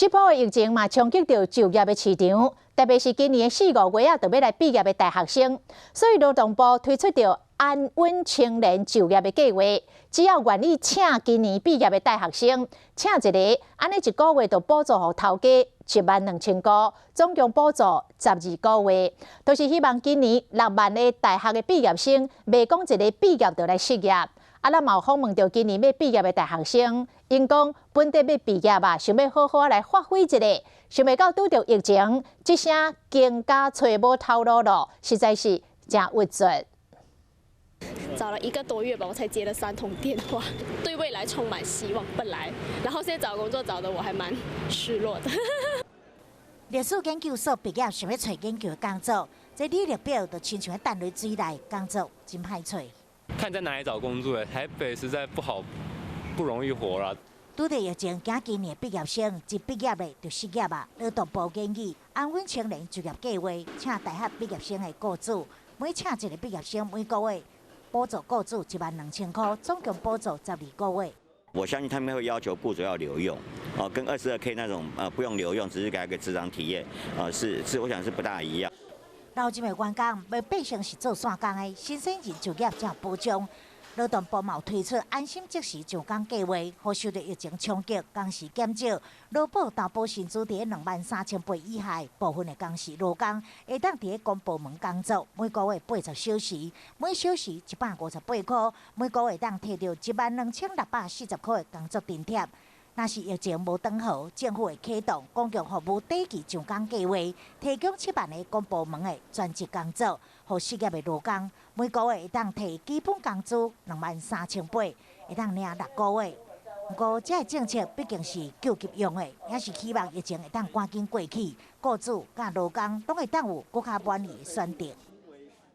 这波的疫情嘛，冲击到就业的市场，特别是今年4、5月啊，就要来毕业的大学生，所以劳动部推出着安稳青年就业的计划，只要愿意请今年毕业的大学生，请一个，安尼1个月就补助予头家12000块，总共补助12个月，都是希望今年6万个大学的毕业生，袂讲一个毕业就来失业。咱嘛有访问到今年要毕业的大学生，因讲本地要毕业啊，想要好好来发挥一下，想袂到拄着疫情，这声更加找无头路咯，实在是真郁卒。找了1个多月吧，我才接了3通电话，对未来充满希望。本来，然后现在找工作找得我还蛮失落的。历史研究所毕业想要找研究的工作，这履历表就亲像淡水水内工作，真歹找。看在哪里找工作，台北实在不容易活啦。拄着疫情，今今年毕业生一毕业的就失业啊。劳动部建议安稳青年就业计划，请大学毕业生的雇主，每请一个毕业生每个月补助雇主12000块，总共补助12个月。我相信他们会要求雇主要留用，跟22K 那种不用留用，只是给他个职场体验，我想是不大一样。劳金的员工要变成是做线工的，新鲜人就业才有保障。劳动部嘛有推出安心即时上工计划，好受到疫情冲击，工时减少，劳保投保薪资伫23800以下，部分的工时劳工会当伫公部门工作，每个月80小时，每小时158块，每个月当摕到12640块的工作津贴。若是疫情无转好，政府会启动公共服务短期上工计划，提供7万个公部门的专职工作，予失业的劳工每个月会当摕基本工资23800，会当领6个月。不过，这个政策毕竟是救急用的，也是希望疫情会当赶紧过去，雇主甲劳工拢会当有更加满意的选择。